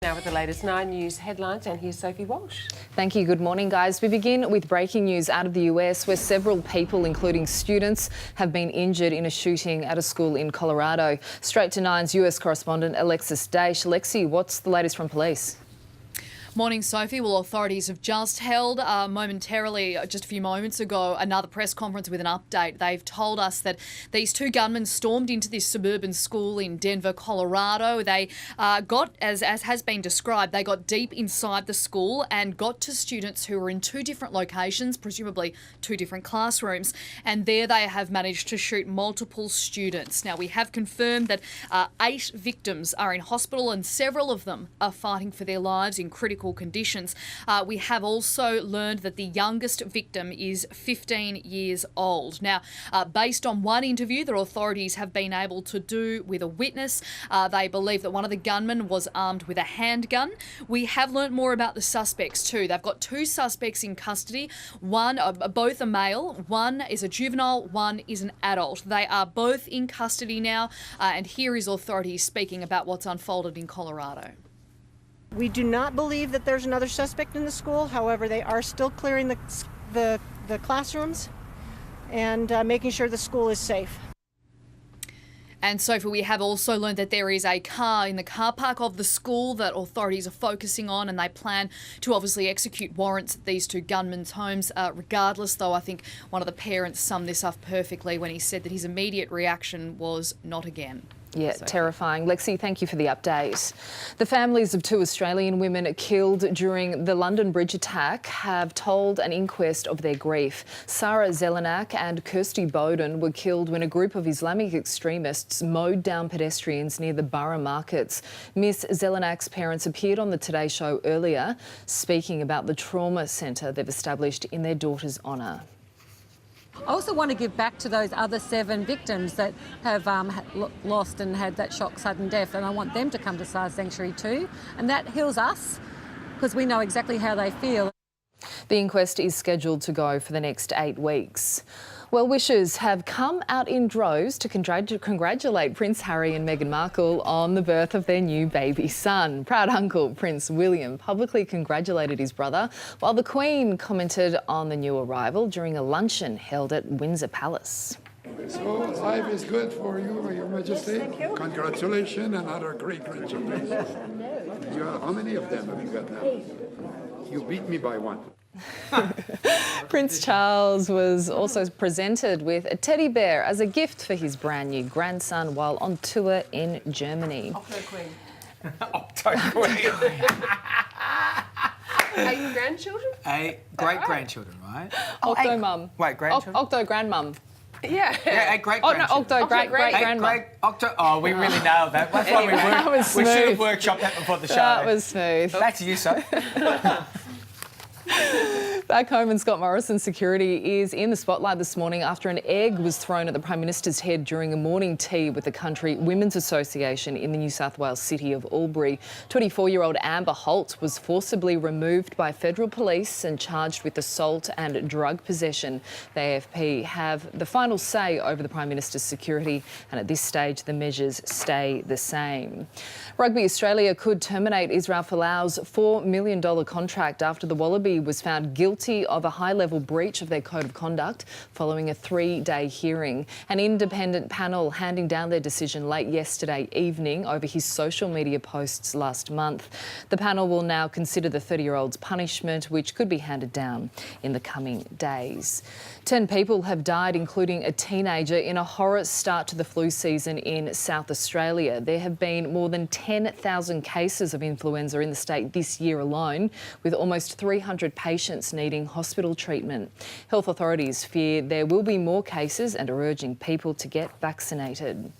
Now with the latest 9 News headlines, and here's Sophie Walsh. Thank you. Good morning, guys. We begin with breaking news out of the US, where several people, including students, have been injured in a shooting at a school in Colorado. Straight to Nine's US correspondent Alexis Daish. Alexi, what's the latest from police? Morning, Sophie. Well, authorities have just held momentarily, just a few moments ago, another press conference with an update. They've told us that these two gunmen stormed into this suburban school in Denver, Colorado. They got, as has been described, they got deep inside the school and got to students who were in two different locations, presumably two different classrooms, and there they have managed to shoot multiple students. Now, we have confirmed that 8 victims are in hospital and several of them are fighting for their lives in critical conditions. We have also learned that the youngest victim is 15 years old. Now, based on one interview that authorities have been able to do with a witness, they believe that one of the gunmen was armed with a handgun. We have learnt more about the suspects too. They've got 2 suspects in custody. Both are male. One is a juvenile, one is an adult. They are both in custody now, and here is authorities speaking about what's unfolded in Colorado. We do not believe that there's another suspect in the school. However, they are still clearing the classrooms and making sure the school is safe. And Sophie, we have also learned that there is a car in the car park of the school that authorities are focusing on, and they plan to obviously execute warrants at these two gunmen's homes. Regardless, though, I think one of the parents summed this up perfectly when he said that his immediate reaction was not again. Yeah, terrifying. Lexi, thank you for the update. The families of 2 Australian women killed during the London Bridge attack have told an inquest of their grief. Sarah Zelenak and Kirsty Bowden were killed when a group of Islamic extremists mowed down pedestrians near the Borough markets. Miss Zelenak's parents appeared on the Today Show earlier, speaking about the trauma centre they've established in their daughter's honour. I also want to give back to those other 7 victims that have lost and had that shock sudden death, and I want them to come to SARS Sanctuary too, and that heals us because we know exactly how they feel. The inquest is scheduled to go for the next 8 weeks. Well, wishers have come out in droves to congratulate Prince Harry and Meghan Markle on the birth of their new baby son. Proud uncle Prince William publicly congratulated his brother, while the Queen commented on the new arrival during a luncheon held at Windsor Palace. So life is good for you, Your Majesty. Thank you. Congratulations, another great grandchildren. How many of them have you got now? You beat me by 1. Prince Charles was also presented with a teddy bear as a gift for his brand new grandson while on tour in Germany. Octo Queen. Octo Queen. 8 grandchildren? 8 great-grandchildren, right? Octo mum. Wait, grandchildren? Octo grandmum. Yeah. Yeah, 8 great Oh, no, grandchildren. Octo great-great-grandmum. Oh, we really nailed that. That's why That was we should have smooth. workshopped that before the show. That was smooth. Back to you, So. Back home in Scott Morrison, security is in the spotlight this morning after an egg was thrown at the Prime Minister's head during a morning tea with the Country Women's Association in the New South Wales city of Albury. 24-year-old Amber Holt was forcibly removed by federal police and charged with assault and drug possession. The AFP have the final say over the Prime Minister's security, and at this stage the measures stay the same. Rugby Australia could terminate Israel Folau's $4 million contract after the Wallaby was found guilty of a high-level breach of their code of conduct following a 3-day hearing. An independent panel handing down their decision late yesterday evening over his social media posts last month. The panel will now consider the 30-year-old's punishment, which could be handed down in the coming days. 10 people have died, including a teenager, in a horror start to the flu season in South Australia. There have been more than 10,000 cases of influenza in the state this year alone, with almost 300 patients needing hospital treatment. Health authorities fear there will be more cases and are urging people to get vaccinated.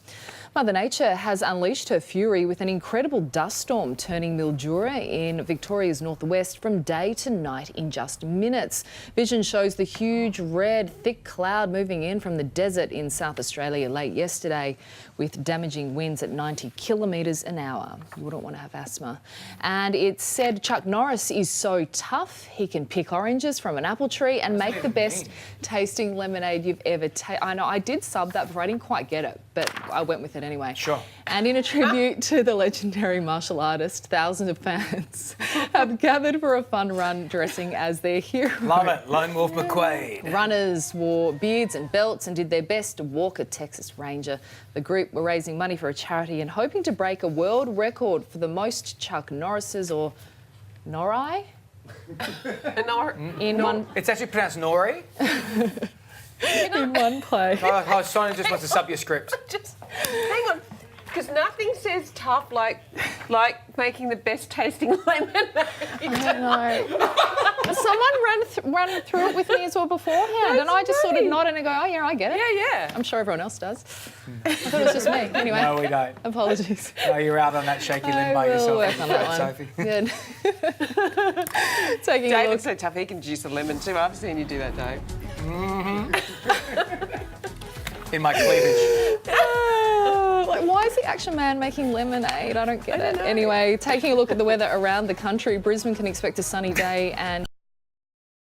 Mother Nature has unleashed her fury with an incredible dust storm turning Mildura in Victoria's northwest from day to night in just minutes. Vision shows the huge red thick cloud moving in from the desert in South Australia late yesterday with damaging winds at 90 kilometres an hour. You wouldn't want to have asthma. And it's said Chuck Norris is so tough he can pick oranges from an apple tree and make the best tasting lemonade you've ever tasted. I know I did sub that before, I didn't quite get it, but I went with it it anyway. Sure. And in a tribute to the legendary martial artist, thousands of fans have gathered for a fun run dressing as their hero. Love it. Lone Wolf McQuaid. Runners wore beards and belts and did their best to walk a Texas Ranger. The group were raising money for a charity and hoping to break a world record for the most Chuck Norrises, or Norri, in one It's actually pronounced Nori. in one play. Oh, Sonia just wants to sub your script. Just hang on, because nothing says tough like making the best tasting lemonade. Someone ran through it with me as well beforehand, and I just sort of nodded and go, "Oh yeah, I get it." Yeah. I'm sure everyone else does. I thought it was just me. Anyway, No, we don't. apologies. No, you're out on that shaky limb I by will yourself. work on that one. Sophie. Good. Taking a look. David's so tough, he can juice a lemon too. I've seen you do that, Dave. In my cleavage. Like, why is the Action Man making lemonade? I don't get it. Anyway, taking a look at the weather around the country, Brisbane can expect a sunny day and